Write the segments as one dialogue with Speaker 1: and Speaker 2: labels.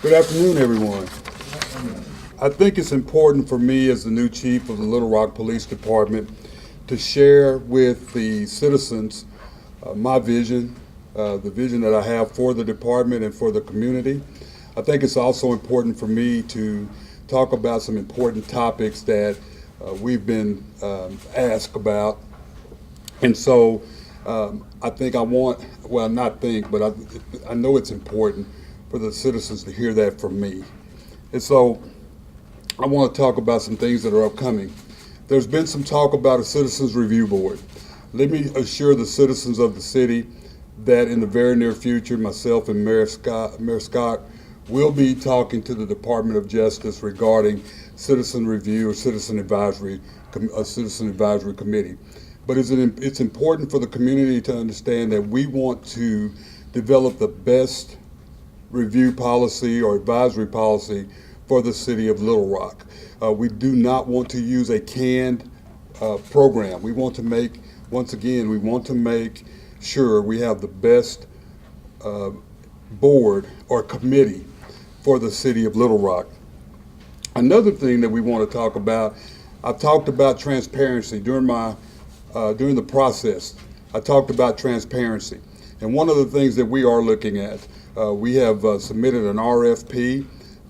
Speaker 1: Good afternoon, everyone. I think it's important for me as the new chief of the Little Rock Police Department to share with the citizens my vision, the vision that I have for the department and for the community. I think it's also important for me to talk about some important topics that we've been asked about. And so I think I want, well, not think, but I know it's important for the citizens to hear that from me. And so I want to talk about some things that are upcoming. There's been some talk about a Citizens Review Board. Let me assure the citizens of the city that in the very near future, myself and Mayor Scott will be talking to the Department of Justice regarding citizen review or citizen advisory committee. But it's important for the community to understand that we want to develop the best review policy or advisory policy for the city of Little Rock. We do not want to use a canned program. We want to make, once again, we want to make sure we have the best board or committee for the city of Little Rock. Another thing that we want to talk about, I've talked about transparency during the process. I talked about transparency. And one of the things that we are looking at, we have submitted an RFP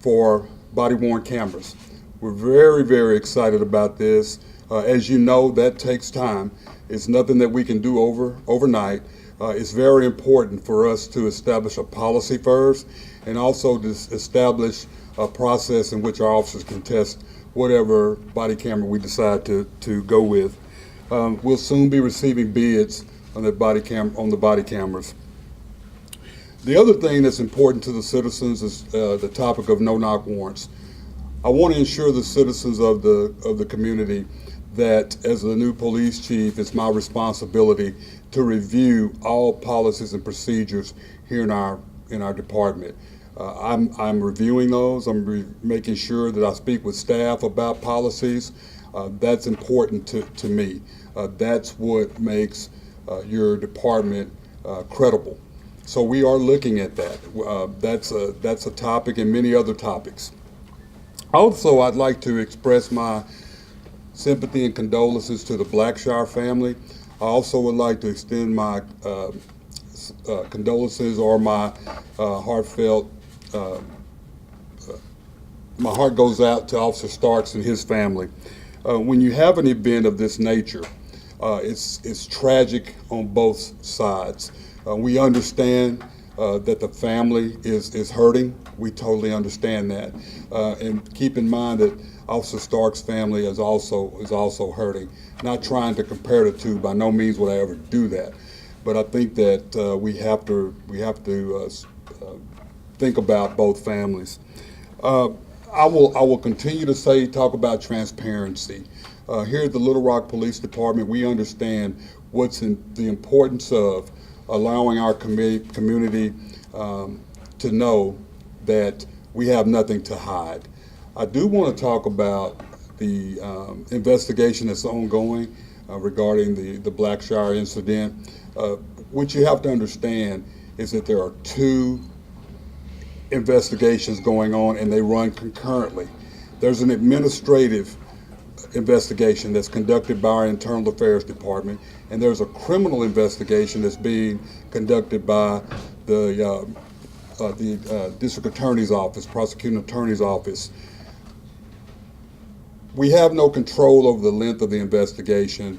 Speaker 1: for body-worn cameras. We're very, very excited about this. As you know, that takes time. It's nothing that we can do overnight. It's very important for us to establish a policy first and also to establish a process in which our officers can test whatever body camera we decide to go with. We'll soon be receiving bids on the body cameras. The other thing that's important to the citizens is the topic of no-knock warrants. I want to ensure the citizens of the community that as the new police chief, it's my responsibility to review all policies and procedures here in our department. I'm reviewing those. I'm making sure that I speak with staff about policies. That's important to me. That's what makes your department credible. So we are looking at that. That's a topic and many other topics. Also, I'd like to express my sympathy and condolences to the Blackshire family. I also would like to extend my condolences or my heartfelt, my heart goes out to Officer Starks and his family. When you have an event of this nature, it's tragic on both sides. We understand that the family is hurting. We totally understand that. And keep in mind that Officer Stark's family is also hurting. Not trying to compare the two, by no means would I ever do that. But I think that we have to think about both families. I will continue to talk about transparency. Here at the Little Rock Police Department, we understand what's in the importance of allowing our community to know that we have nothing to hide. I do want to talk about the investigation that's ongoing regarding the Blackshire incident. What you have to understand is that there are two investigations going on and they run concurrently. There's an administrative investigation that's conducted by our Internal Affairs Department, and there's a criminal investigation that's being conducted by the District Attorney's Office, Prosecuting Attorney's Office. We have no control over the length of the investigation,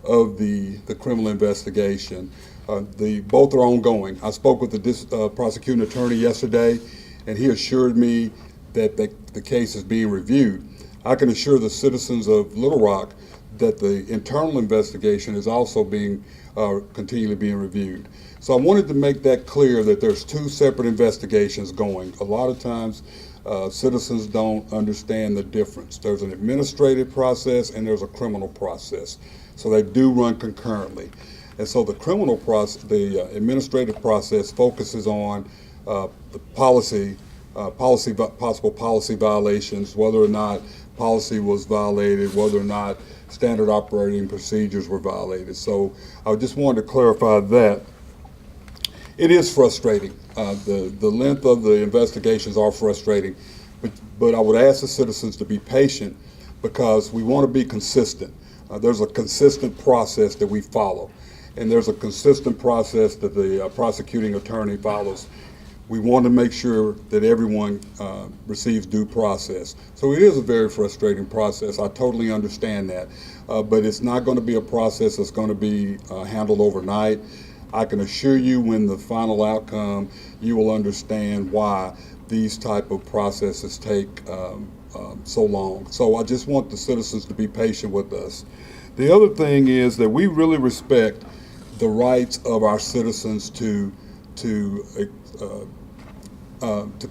Speaker 1: of the criminal investigation. Both are ongoing. I spoke with the prosecuting attorney yesterday, and he assured me that the case is being reviewed. I can assure the citizens of Little Rock that the internal investigation is also continually being reviewed. So I wanted to make that clear that there's two separate investigations going. A lot of times citizens don't understand the difference. There's an administrative process and there's a criminal process. So they do run concurrently. And so the criminal process, the administrative process focuses on the possible policy violations, whether or not policy was violated, whether or not standard operating procedures were violated. So I just wanted to clarify that. It is frustrating. The length of the investigations are frustrating, but I would ask the citizens to be patient because we want to be consistent. There's a consistent process that we follow, and there's a consistent process that the prosecuting attorney follows. We want to make sure that everyone receives due process. So it is a very frustrating process. I totally understand that, but it's not going to be a process that's going to be handled overnight. I can assure you when the final outcome, you will understand why these type of processes take so long. So I just want the citizens to be patient with us. The other thing is that we really respect the rights of our citizens to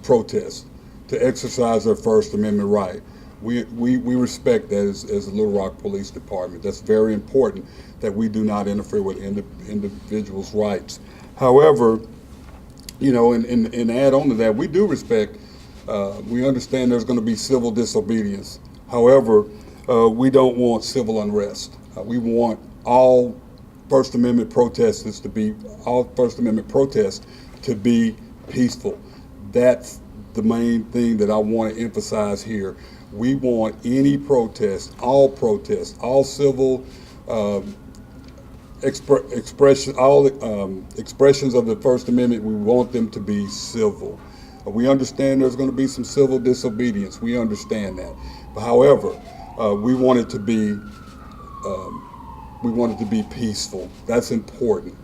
Speaker 1: protest, to exercise their First Amendment right. We respect that as the Little Rock Police Department. That's very important that we do not interfere with individuals' rights. However, you know, and add on to that, we do respect, we understand there's going to be civil disobedience. However, we don't want civil unrest. We want all First Amendment protests to be peaceful. That's the main thing that I want to emphasize here. We want any protest, all civil expressions of the First Amendment, we want them to be civil. We understand there's going to be some civil disobedience. We understand that. But however, we want it to be peaceful. That's important,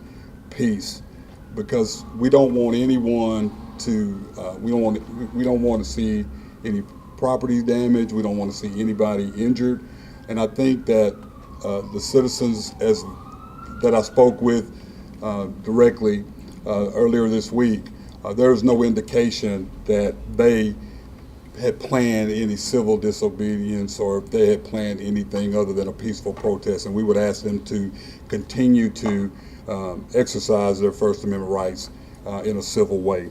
Speaker 1: peace, because we don't want anyone to. We don't want to see any property damage. We don't want to see anybody injured. And I think that the citizens that I spoke with directly earlier this week, there's no indication that they had planned any civil disobedience or if they had planned anything other than a peaceful protest. And we would ask them to continue to exercise their First Amendment rights in a civil way.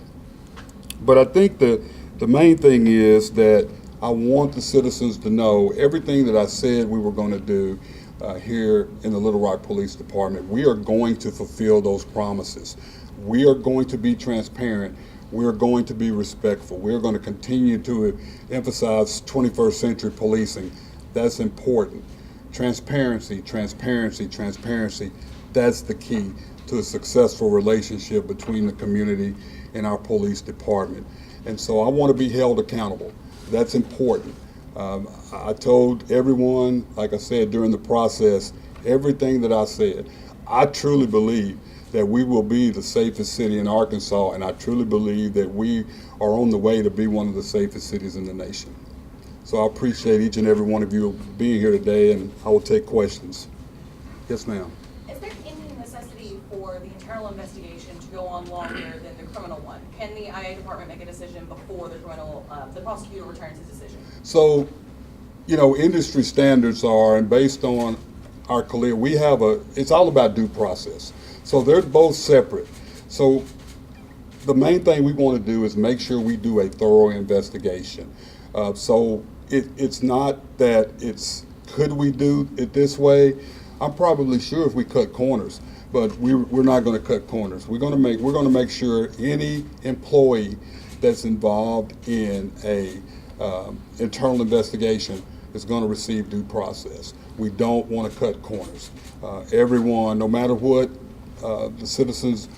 Speaker 1: But I think the main thing is that I want the citizens to know everything that I said we were going to do here in the Little Rock Police Department. We are going to fulfill those promises. We are going to be transparent. We are going to be respectful. We are going to continue to emphasize 21st century policing. That's important. Transparency, transparency, transparency. That's the key to a successful relationship between the community and our police department. And so I want to be held accountable. That's important. I told everyone, like I said during the process, everything that I said. I truly believe that we will be the safest city in Arkansas, and I truly believe that we are on the way to be one of the safest cities in the nation. So I appreciate each and every one of you being here today, and I will take questions. Yes, ma'am.
Speaker 2: Is there any necessity for the internal investigation to go on longer than the criminal one? Can the IA department make a decision before the prosecutor returns his decision?
Speaker 1: So, you know, industry standards are, and based on our career, it's all about due process. So they're both separate. So the main thing we want to do is make sure we do a thorough investigation. So it's not that could we do it this way? I'm probably sure if we cut corners, but we're not going to cut corners. We're going to make sure any employee that's involved in a internal investigation is going to receive due process. We don't want to cut corners. Everyone, no matter what the citizens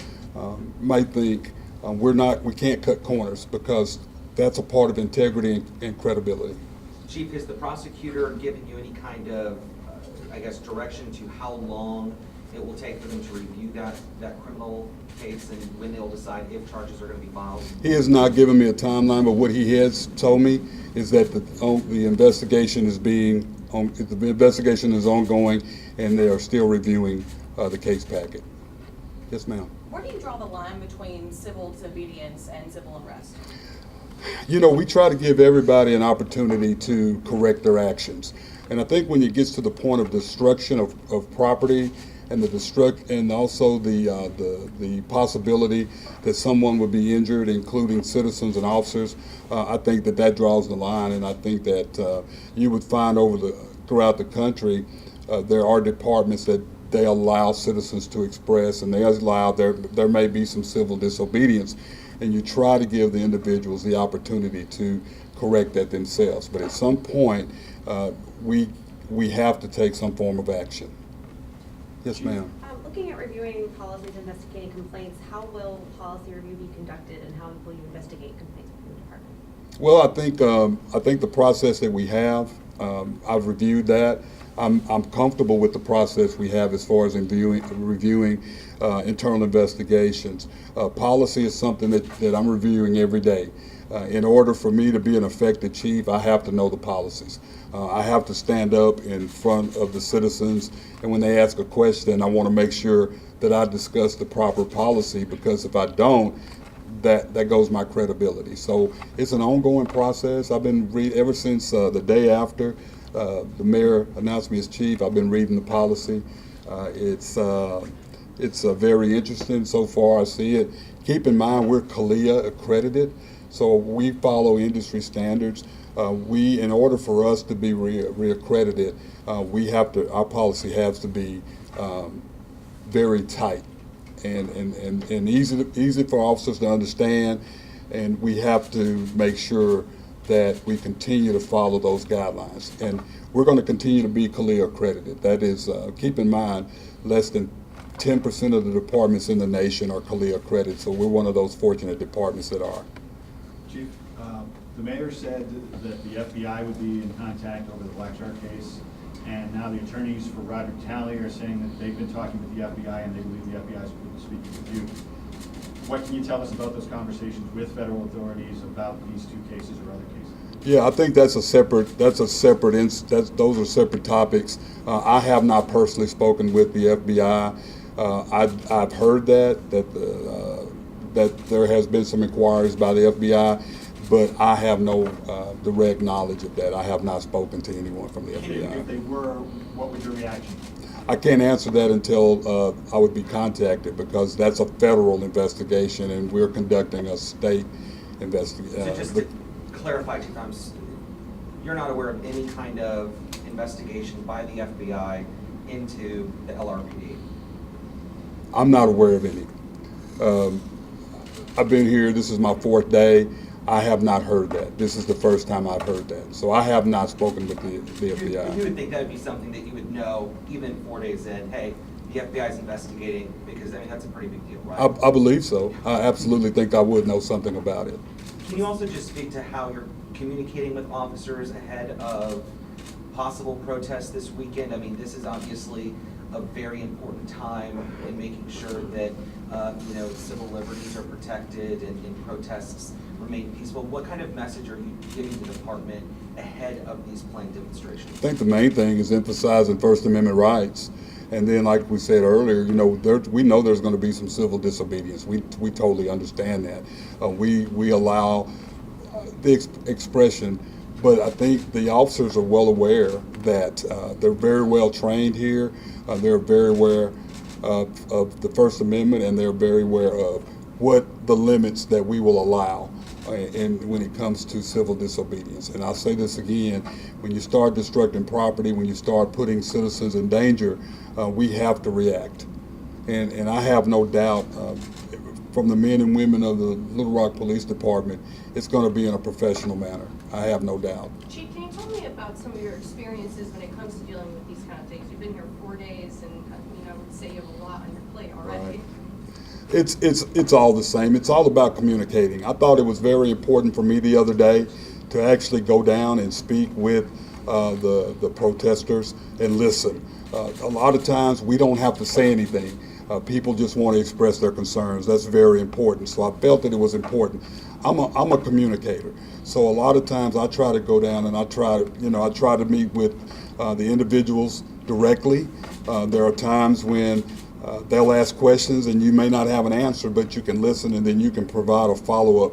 Speaker 1: might think, we can't cut corners because that's a part of integrity and credibility.
Speaker 3: Chief, has the prosecutor given you any kind of, direction to how long it will take for them to review that criminal case and when they'll decide if charges are going to be filed?
Speaker 1: He has not given me a timeline, but what he has told me is that the investigation is ongoing, and they are still reviewing the case packet. Yes, ma'am.
Speaker 2: Where do you draw the line between civil disobedience and civil unrest?
Speaker 1: You know, we try to give everybody an opportunity to correct their actions. And I think when it gets to the point of destruction of property and also the possibility that someone would be injured, including citizens and officers, I think that draws the line. And I think that you would find throughout the country, there are departments that they allow citizens to express, and they allow there may be some civil disobedience, and you try to give the individuals the opportunity to correct that themselves. But at some point, we have to take some form of action. Yes, ma'am.
Speaker 4: Looking at reviewing policies, investigating complaints, how will policy review be conducted, and how will you investigate complaints within the department?
Speaker 1: Well, I think the process that we have, I've reviewed that. I'm comfortable with the process we have as far as reviewing internal investigations. Policy is something that I'm reviewing every day. In order for me to be an effective chief, I have to know the policies. I have to stand up in front of the citizens, and when they ask a question, I want to make sure that I discuss the proper policy, because if I don't, that goes my credibility. So it's an ongoing process. I've been ever since the day after the mayor announced me as chief. I've been reading the policy. It's very interesting so far. I see it. Keep in mind, we're CALEA accredited, so we follow industry standards. In order for us to be reaccredited, our policy has to be very tight and easy for officers to understand, and we have to make sure that we continue to follow those guidelines. And we're going to continue to be CALEA accredited. That is, keep in mind, less than 10% of the departments in the nation are CALEA accredited, so we're one of those fortunate departments that are.
Speaker 5: Chief, the mayor said that the FBI would be in contact over the Black Shark case, and now the attorneys for Roderick Talley are saying that they've been talking with the FBI and they believe the FBI is speaking with you. What can you tell us about those conversations with federal authorities about these two cases or other cases?
Speaker 1: Yeah, I think those are separate topics. I have not personally spoken with the FBI. I've heard that there has been some inquiries by the FBI, but I have no direct knowledge of that. I have not spoken to anyone from the FBI.
Speaker 5: If they were, what was your reaction?
Speaker 1: I can't answer that until I would be contacted, because that's a federal investigation and we're conducting a state investigation.
Speaker 3: So just to clarify, Chief, you're not aware of any kind of investigation by the FBI into the LRPD?
Speaker 1: I'm not aware of any. I've been here, this is my 4th day. I have not heard that. This is the first time I've heard that. So I have not spoken with the FBI.
Speaker 3: You would think that would be something that you would know even 4 days in, hey, the FBI is investigating, because I mean, that's a pretty big deal, right?
Speaker 1: I believe so. I absolutely think I would know something about it.
Speaker 3: Can you also just speak to how you're communicating with officers ahead of possible protests this weekend? I mean, this is obviously a very important time in making sure that civil liberties are protected and protests remain peaceful. What kind of message are you giving the department ahead of these planned demonstrations?
Speaker 1: I think the main thing is emphasizing First Amendment rights. And then, like we said earlier, we know there's going to be some civil disobedience. We totally understand that. We allow the expression, but I think the officers are well aware that they're very well trained here. They're very aware of the First Amendment, and they're very aware of what the limits that we will allow when it comes to civil disobedience. And I'll say this again, when you start destructing property, when you start putting citizens in danger, we have to react. And I have no doubt from the men and women of the Little Rock Police Department, it's going to be in a professional manner. I have no doubt.
Speaker 4: Chief, can you tell me about some of your experiences when it comes to dealing with these kind of things? You've been here 4 days, and I would say you have a lot on your plate already.
Speaker 1: Right. It's all the same. It's all about communicating. I thought it was very important for me the other day to actually go down and speak with the protesters and listen. A lot of times we don't have to say anything. People just want to express their concerns. That's very important. So I felt that it was important. I'm a communicator. So a lot of times I try to go down and I try to meet with the individuals directly. There are times when they'll ask questions and you may not have an answer, but you can listen and then you can provide a follow-up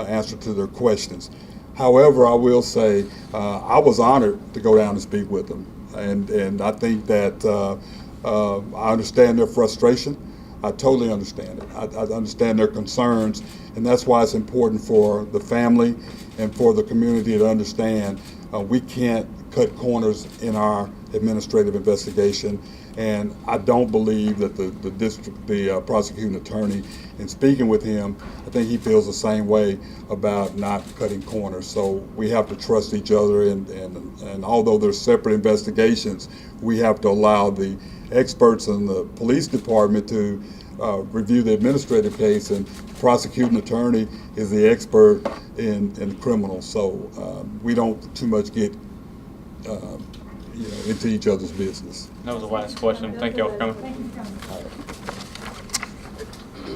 Speaker 1: answer to their questions. However, I will say I was honored to go down and speak with them, and I think that I understand their frustration. I totally understand it. I understand their concerns, and that's why it's important for the family and for the community to understand we can't cut corners in our administrative investigation. And I don't believe that the prosecuting attorney, in speaking with him, I think he feels the same way about not cutting corners. So we have to trust each other, and although there's separate investigations, we have to allow the experts in the police department to review the administrative case, and prosecuting attorney is the expert in criminal. So we don't too much get into each other's business.
Speaker 6: That was the last question. Thank you all for coming.
Speaker 7: Thank you for coming.